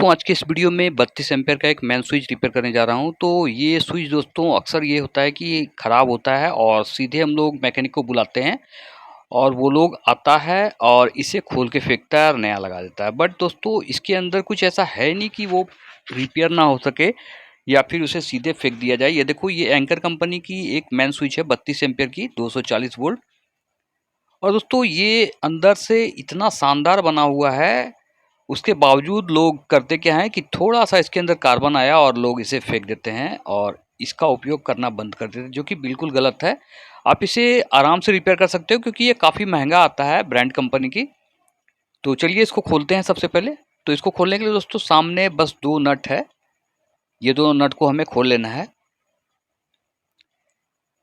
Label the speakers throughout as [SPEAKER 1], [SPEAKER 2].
[SPEAKER 1] दोस्तों आज के इस वीडियो में 32 एम्पेयर का एक मेन स्विच रिपेयर करने जा रहा हूं। तो ये स्विच दोस्तों अक्सर ये होता है कि ख़राब होता है और सीधे हम लोग मैकेनिक को बुलाते हैं और वो लोग आता है और इसे खोल के फेंकता है और नया लगा देता है। बट दोस्तों इसके अंदर कुछ ऐसा है नहीं कि वो रिपेयर ना हो सके या फिर उसे सीधे फेंक दिया जाए। ये देखो, ये एंकर कंपनी की एक मेन स्विच है 32 एम्पेयर की 240 वोल्ट। और दोस्तों ये अंदर से इतना शानदार बना हुआ है, उसके बावजूद लोग करते क्या हैं कि थोड़ा-सा इसके अंदर कार्बन आया और लोग इसे फेंक देते हैं और इसका उपयोग करना बंद कर देते हैं, जो कि बिल्कुल गलत है। आप इसे आराम से रिपेयर कर सकते हो क्योंकि ये काफ़ी महँगा आता है ब्रांड कंपनी की। तो चलिए इसको खोलते हैं सबसे पहले। तो इसको खोलने के लिए दोस्तों सामने बस 2 नट है, ये दोनों नट को हमें खोल लेना है।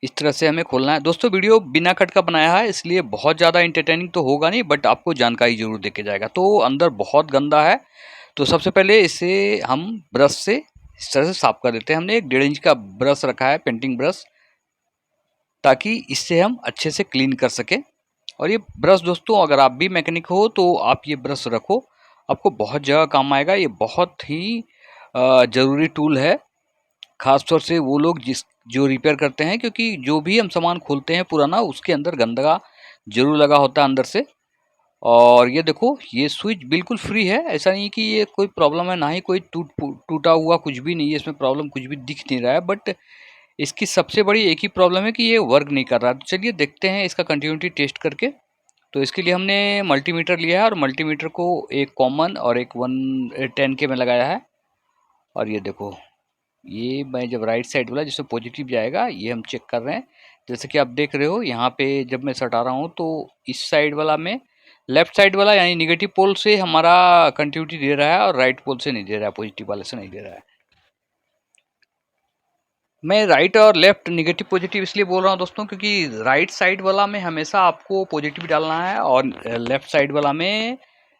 [SPEAKER 1] इस तरह से हमें खोलना है। दोस्तों वीडियो बिना कट का बनाया है इसलिए बहुत ज़्यादा एंटरटेनिंग तो होगा नहीं, बट आपको जानकारी ज़रूर देके जाएगा। तो अंदर बहुत गंदा है, तो सबसे पहले इसे हम ब्रश से इस तरह से साफ कर देते हैं। हमने एक 1.5 इंच का ब्रश रखा है, पेंटिंग ब्रश, ताकि इससे हम अच्छे से क्लीन कर सकें। और ये ब्रश दोस्तों अगर आप भी मैकेनिक हो तो आप ये ब्रश रखो, आपको बहुत जगह काम आएगा। ये बहुत ही ज़रूरी टूल है, खास तौर से वो लोग जो रिपेयर करते हैं, क्योंकि जो भी हम सामान खोलते हैं पुराना उसके अंदर गंदगा जरूर लगा होता है अंदर से। और ये देखो, ये स्विच बिल्कुल फ्री है, ऐसा नहीं कि ये कोई प्रॉब्लम है, ना ही कोई टूटा हुआ कुछ भी नहीं है, इसमें प्रॉब्लम कुछ भी दिख नहीं रहा है। बट इसकी सबसे बड़ी एक ही प्रॉब्लम है कि ये वर्क नहीं कर रहा है। तो चलिए देखते हैं इसका कंटिन्यूटी टेस्ट करके। तो इसके लिए हमने मल्टीमीटर लिया है और मल्टीमीटर को एक कॉमन और एक 110 के में लगाया है। और ये देखो, ये मैं जब राइट साइड वाला जिसमें पॉजिटिव जाएगा ये हम चेक कर रहे हैं। जैसे कि आप देख रहे हो यहाँ पे जब मैं सटा रहा हूँ तो इस साइड वाला में लेफ्ट साइड वाला यानी निगेटिव पोल से हमारा कंटिन्यूटी दे रहा है और राइट पोल से नहीं दे रहा है, पॉजिटिव वाले से नहीं दे रहा है। मैं राइट और लेफ्ट निगेटिव पॉजिटिव इसलिए बोल रहा हूँ दोस्तों क्योंकि राइट साइड वाला में हमेशा आपको पॉजिटिव डालना है और लेफ्ट साइड वाला में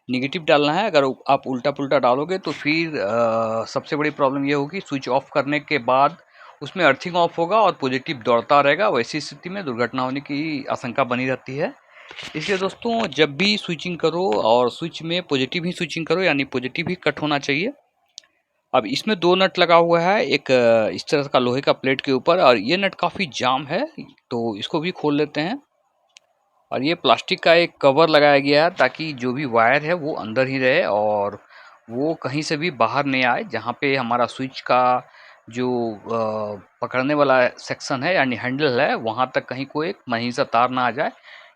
[SPEAKER 1] निगेटिव डालना है। अगर आप उल्टा पुल्टा डालोगे तो फिर सबसे बड़ी प्रॉब्लम ये होगी, स्विच ऑफ करने के बाद उसमें अर्थिंग ऑफ होगा और पॉजिटिव दौड़ता रहेगा। वैसी स्थिति में दुर्घटना होने की आशंका बनी रहती है। इसलिए दोस्तों जब भी स्विचिंग करो और स्विच में पॉजिटिव ही स्विचिंग करो, यानी पॉजिटिव ही कट होना चाहिए। अब इसमें 2 नट लगा हुआ है, एक इस तरह का लोहे का प्लेट के ऊपर, और ये नट काफ़ी जाम है तो इसको भी खोल लेते हैं। और ये प्लास्टिक का एक कवर लगाया गया है ताकि जो भी वायर है वो अंदर ही रहे और वो कहीं से भी बाहर नहीं आए। जहाँ पे हमारा स्विच का जो पकड़ने वाला सेक्शन है यानी हैंडल है, वहाँ तक कहीं कोई महीन सा तार ना आ जाए,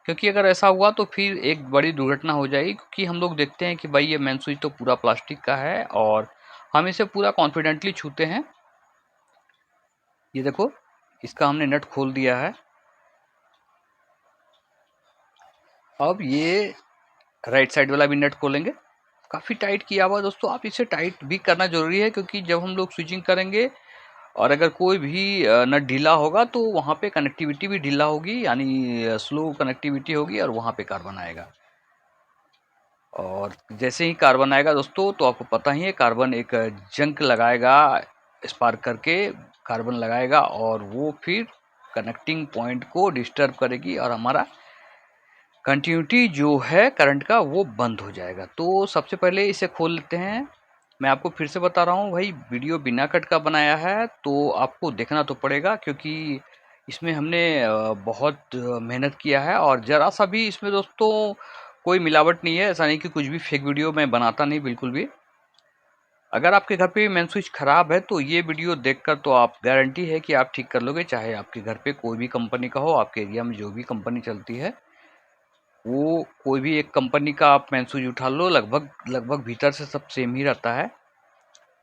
[SPEAKER 1] क्योंकि अगर ऐसा हुआ तो फिर एक बड़ी दुर्घटना हो जाएगी। क्योंकि हम लोग देखते हैं कि भाई ये मेन स्विच तो पूरा प्लास्टिक का है और हम इसे पूरा कॉन्फिडेंटली छूते हैं। ये देखो, इसका हमने नट खोल दिया है। अब ये राइट साइड वाला भी नट खोलेंगे। काफ़ी टाइट किया हुआ है दोस्तों, आप इसे टाइट भी करना ज़रूरी है क्योंकि जब हम लोग स्विचिंग करेंगे और अगर कोई भी नट ढीला होगा तो वहाँ पे कनेक्टिविटी भी ढीला होगी, यानी स्लो कनेक्टिविटी होगी और वहाँ पे कार्बन आएगा। और जैसे ही कार्बन आएगा दोस्तों तो आपको पता ही है, कार्बन एक जंक लगाएगा, स्पार्क करके कार्बन लगाएगा और वो फिर कनेक्टिंग पॉइंट को डिस्टर्ब करेगी और हमारा कंटिन्यूटी जो है करंट का वो बंद हो जाएगा। तो सबसे पहले इसे खोल लेते हैं। मैं आपको फिर से बता रहा हूँ भाई, वीडियो बिना कट का बनाया है तो आपको देखना तो पड़ेगा, क्योंकि इसमें हमने बहुत मेहनत किया है और ज़रा सा भी इसमें दोस्तों कोई मिलावट नहीं है। ऐसा नहीं कि कुछ भी फेक वीडियो मैं बनाता नहीं, बिल्कुल भी। अगर आपके घर पे मेन स्विच ख़राब है तो ये वीडियो देखकर तो आप गारंटी है कि आप ठीक कर लोगे, चाहे आपके घर पे कोई भी कंपनी का हो, आपके एरिया में जो भी कंपनी चलती है वो कोई भी एक कंपनी का आप मेन स्विच उठा लो, लगभग लगभग भीतर से सब सेम ही रहता है,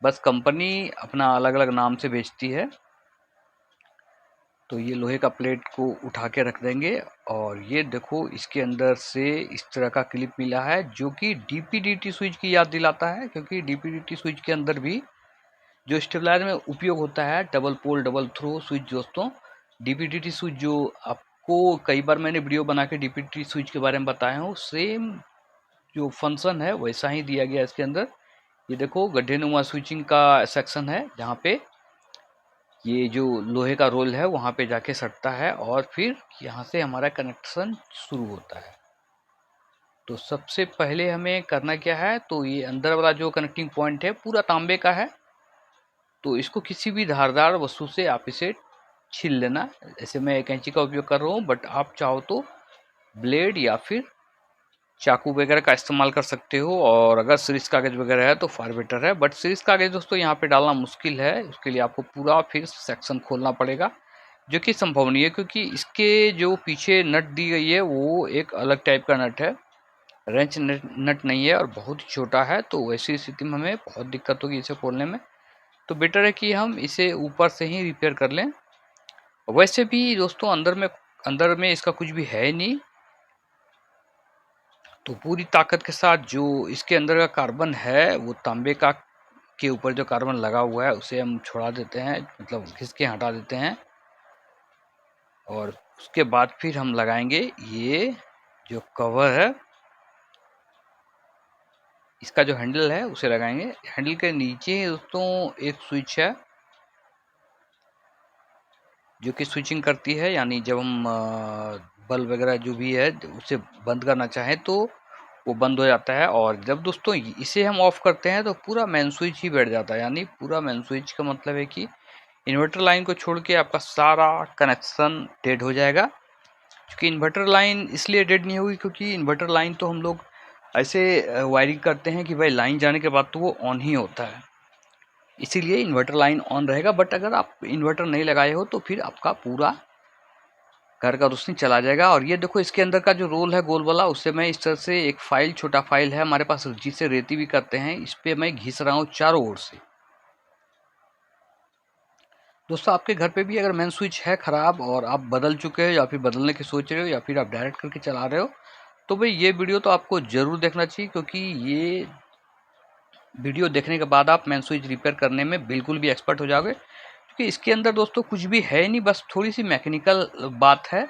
[SPEAKER 1] बस कंपनी अपना अलग अलग नाम से बेचती है। तो ये लोहे का प्लेट को उठा के रख देंगे और ये देखो, इसके अंदर से इस तरह का क्लिप मिला है जो कि डीपीडीटी स्विच की याद दिलाता है, क्योंकि डीपीडीटी स्विच के अंदर भी जो स्टेबलाइजर में उपयोग होता है double pole double throw switch दोस्तों, डीपीडीटी स्विच जो आपको कई बार मैंने वीडियो बना के डीपीडीटी स्विच के बारे में बताया हूँ, सेम जो फंक्शन है वैसा ही दिया गया इसके अंदर। ये देखो, गड्ढेनुमा स्विचिंग का सेक्शन है जहाँ पे ये जो लोहे का रोल है वहाँ पे जाके सटता है और फिर यहाँ से हमारा कनेक्शन शुरू होता है। तो सबसे पहले हमें करना क्या है, तो ये अंदर वाला जो कनेक्टिंग पॉइंट है पूरा तांबे का है, तो इसको किसी भी धारदार वस्तु से आप इसे छील लेना। ऐसे मैं कैंची का उपयोग कर रहा हूँ, बट आप चाहो तो ब्लेड या फिर चाकू वगैरह का इस्तेमाल कर सकते हो, और अगर सीरीज कागज वगैरह है तो फार बेटर है। बट सीरीज कागज दोस्तों यहाँ पे डालना मुश्किल है, उसके लिए आपको पूरा फिर सेक्शन खोलना पड़ेगा, जो कि संभव नहीं है, क्योंकि इसके जो पीछे नट दी गई है वो एक अलग टाइप का नट है, रेंच नट नहीं है और बहुत ही छोटा है। तो ऐसी स्थिति में हमें बहुत दिक्कत होगी इसे खोलने में, तो बेटर है कि हम इसे ऊपर से ही रिपेयर कर लें। वैसे भी दोस्तों अंदर में इसका कुछ भी है नहीं, तो पूरी ताकत के साथ जो इसके अंदर का कार्बन है वो तांबे का के ऊपर जो कार्बन लगा हुआ है उसे हम छुड़ा देते हैं, मतलब घिस के हटा देते हैं, और उसके बाद फिर हम लगाएंगे ये जो कवर है, इसका जो हैंडल है उसे लगाएंगे। हैंडल के नीचे दोस्तों एक स्विच है जो कि स्विचिंग करती है, यानी जब हम बल्ब वगैरह जो भी है उसे बंद करना चाहें तो वो बंद हो जाता है, और जब दोस्तों इसे हम ऑफ करते हैं तो पूरा मेन स्विच ही बैठ जाता है। यानी पूरा मेन स्विच का मतलब है कि इन्वर्टर लाइन को छोड़ के आपका सारा कनेक्शन डेड हो जाएगा। क्योंकि इन्वर्टर लाइन इसलिए डेड नहीं होगी क्योंकि इन्वर्टर लाइन तो हम लोग ऐसे वायरिंग करते हैं कि भाई लाइन जाने के बाद तो वो ऑन ही होता है, इसीलिए इन्वर्टर लाइन ऑन रहेगा। बट अगर आप इन्वर्टर नहीं लगाए हो तो फिर आपका पूरा घर का रोशनी चला जाएगा। और ये देखो इसके अंदर का जो रोल है गोल वाला, उससे मैं इस तरह से एक फाइल, छोटा फाइल है हमारे पास जिसे रेती भी करते हैं, इस पे मैं घिस रहा हूँ चारों ओर से। दोस्तों आपके घर पे भी अगर मेन स्विच है खराब और आप बदल चुके हो या फिर बदलने की सोच रहे हो या फिर आप डायरेक्ट करके चला रहे हो, तो भाई ये वीडियो तो आपको जरूर देखना चाहिए, क्योंकि ये वीडियो देखने के बाद आप मेन स्विच रिपेयर करने में बिल्कुल भी एक्सपर्ट हो जाओगे। क्योंकि इसके अंदर दोस्तों कुछ भी है नहीं, बस थोड़ी सी मैकेनिकल बात है।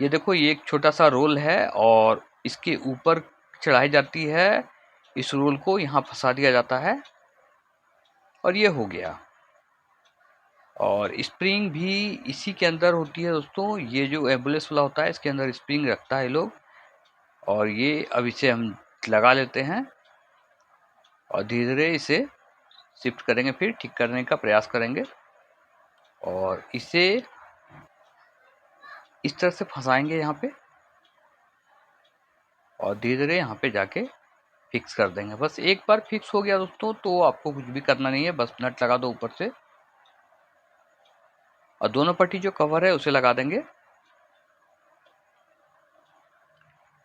[SPEAKER 1] ये देखो ये एक छोटा सा रोल है और इसके ऊपर चढ़ाई जाती है, इस रोल को यहाँ फंसा दिया जाता है और ये हो गया। और स्प्रिंग भी इसी के अंदर होती है दोस्तों, ये जो एम्बुलेंस वाला होता है इसके अंदर स्प्रिंग रखता है लोग, और ये अब इसे हम लगा लेते हैं और धीरे धीरे इसे शिफ्ट करेंगे, फिर ठीक करने का प्रयास करेंगे और इसे इस तरह से फंसाएंगे यहाँ पे और धीरे धीरे यहाँ पे जाके फिक्स कर देंगे। बस एक बार फिक्स हो गया दोस्तों तो आपको कुछ भी करना नहीं है, बस नट लगा दो ऊपर से और दोनों पट्टी जो कवर है उसे लगा देंगे।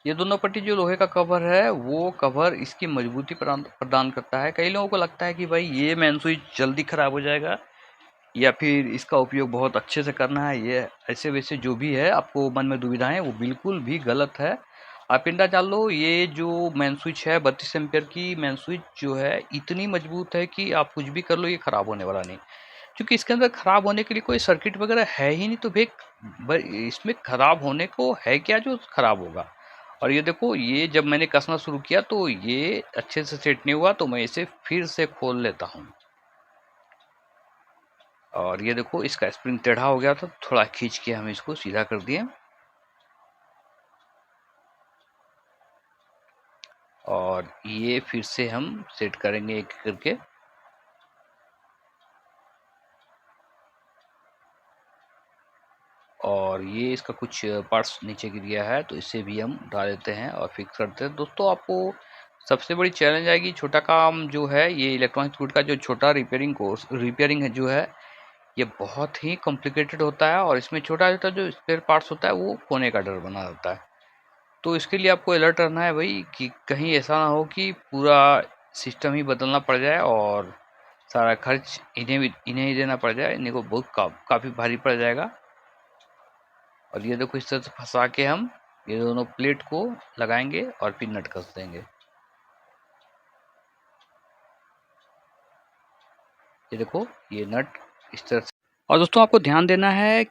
[SPEAKER 1] ये दोनों पट्टी जो लोहे का कवर है वो कवर इसकी मजबूती प्रदान करता है। कई लोगों को लगता है कि भाई ये मेन स्विच जल्दी खराब हो जाएगा या फिर इसका उपयोग बहुत अच्छे से करना है, ये ऐसे वैसे जो भी है आपको मन में दुविधाएं, वो बिल्कुल भी गलत है। आप इंदा जान लो, ये जो मेन स्विच है 32 एम्पियर की मेन स्विच जो है इतनी मजबूत है कि आप कुछ भी कर लो ये खराब होने वाला नहीं, क्योंकि इसके अंदर खराब होने के लिए कोई सर्किट वगैरह है ही नहीं। तो भाई इसमें खराब होने को है क्या जो खराब होगा। और ये देखो ये जब मैंने कसना शुरू किया तो ये अच्छे से सेट नहीं हुआ, तो मैं इसे फिर से खोल लेता हूँ और ये देखो इसका स्प्रिंग टेढ़ा हो गया था, थोड़ा खींच के हम इसको सीधा कर दिए और ये फिर से हम सेट करेंगे एक करके। और ये इसका कुछ पार्ट्स नीचे गिर गया है तो इसे भी हम डाल देते हैं और फिक्स करते हैं। दोस्तों आपको सबसे बड़ी चैलेंज आएगी, छोटा काम जो है ये इलेक्ट्रॉनिक्स गुड का जो छोटा रिपेयरिंग है जो है ये बहुत ही कॉम्प्लिकेटेड होता है और इसमें छोटा छोटा जो स्पेयर पार्ट्स होता है वो खोने का डर बना रहता है। तो इसके लिए आपको अलर्ट रहना है भाई कि कहीं ऐसा ना हो कि पूरा सिस्टम ही बदलना पड़ जाए और सारा खर्च इन्हें ही देना पड़ जाए, इन्हें को बहुत काफ़ी भारी पड़ जाएगा। और ये देखो इस तरह से फंसा के हम ये दोनों प्लेट को लगाएंगे और फिर नट कस देंगे। ये देखो ये नट इस तरह से। और दोस्तों आपको ध्यान देना है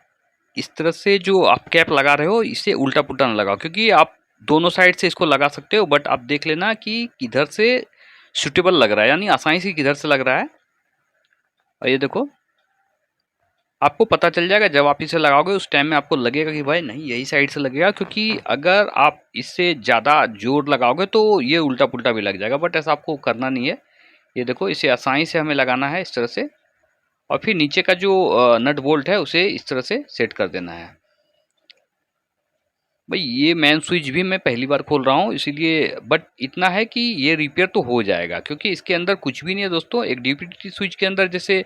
[SPEAKER 1] इस तरह से जो आप कैप लगा रहे हो इसे उल्टा पुल्टा ना लगाओ, क्योंकि आप दोनों साइड से इसको लगा सकते हो, बट आप देख लेना कि किधर से सूटेबल लग रहा है, यानी आसानी से किधर से लग रहा है। और ये देखो आपको पता चल जाएगा जब आप इसे लगाओगे, उस टाइम में आपको लगेगा कि भाई नहीं यही साइड से लगेगा, क्योंकि अगर आप इससे ज़्यादा जोर लगाओगे तो ये उल्टा पुल्टा भी लग जाएगा, बट ऐसा आपको करना नहीं है। ये देखो, इसे आसानी से हमें लगाना है इस तरह से, और फिर नीचे का जो नट बोल्ट है उसे इस तरह से सेट कर देना है। भाई ये मेन स्विच भी मैं पहली बार खोल रहा हूँ, इसीलिए, बट इतना है कि ये रिपेयर तो हो जाएगा, क्योंकि इसके अंदर कुछ भी नहीं है दोस्तों। एक डीपीटी स्विच के अंदर जैसे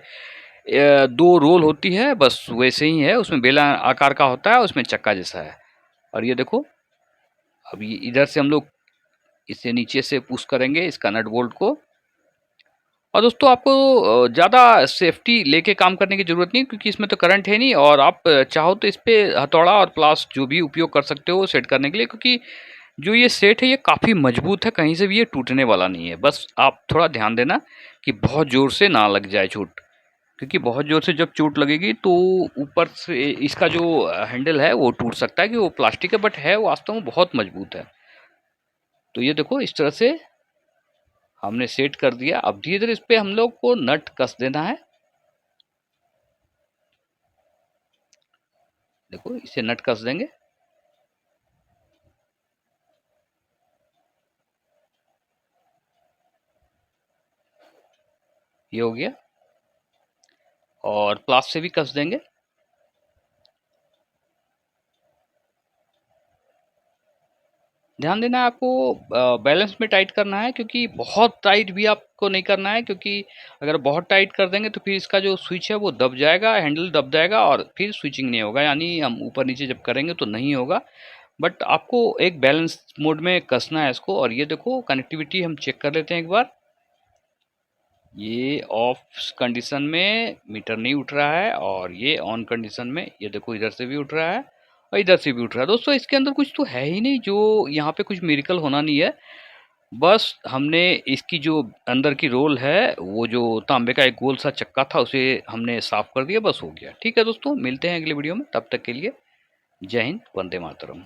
[SPEAKER 1] दो रोल होती है, बस वैसे ही है। उसमें बेला आकार का होता है, उसमें चक्का जैसा है। और ये देखो, अब ये इधर से हम लोग इसे नीचे से पुश करेंगे इसका नट बोल्ट को। और दोस्तों आपको ज़्यादा सेफ्टी लेके काम करने की ज़रूरत नहीं, क्योंकि इसमें तो करंट है नहीं, और आप चाहो तो इस पे हथौड़ा और प्लास जो भी उपयोग कर सकते हो सेट करने के लिए, क्योंकि जो ये सेट है ये काफ़ी मजबूत है, कहीं से भी ये टूटने वाला नहीं है। बस आप थोड़ा ध्यान देना कि बहुत ज़ोर से ना लग जाए चोट, क्योंकि बहुत ज़ोर से जब चोट लगेगी तो ऊपर से इसका जो हैंडल है वो टूट सकता है, कि वो प्लास्टिक है, बट है वो वास्तव में बहुत मजबूत है। तो ये देखो, इस तरह से हमने सेट कर दिया। अब धीरे धीरे इस पे हम लोग को नट कस देना है। देखो, इसे नट कस देंगे। ये हो गया, और प्लास से भी कस देंगे। ध्यान देना है आपको, बैलेंस में टाइट करना है, क्योंकि बहुत टाइट भी आपको नहीं करना है, क्योंकि अगर बहुत टाइट कर देंगे तो फिर इसका जो स्विच है वो दब जाएगा, हैंडल दब जाएगा, और फिर स्विचिंग नहीं होगा, यानी हम ऊपर नीचे जब करेंगे तो नहीं होगा। बट आपको एक बैलेंस मोड में कसना है इसको। और ये देखो, कनेक्टिविटी हम चेक कर लेते हैं एक बार। ये ऑफ कंडीशन में मीटर नहीं उठ रहा है, और ये ऑन कंडीशन में ये देखो इधर से भी उठ रहा है और इधर से भी उठ रहा है। दोस्तों इसके अंदर कुछ तो है ही नहीं, जो यहाँ पे कुछ मिरेकल होना नहीं है। बस हमने इसकी जो अंदर की रोल है, वो जो तांबे का एक गोल सा चक्का था, उसे हमने साफ कर दिया, बस हो गया। ठीक है दोस्तों, मिलते हैं अगले वीडियो में, तब तक के लिए जय हिंद, वंदे मातरम।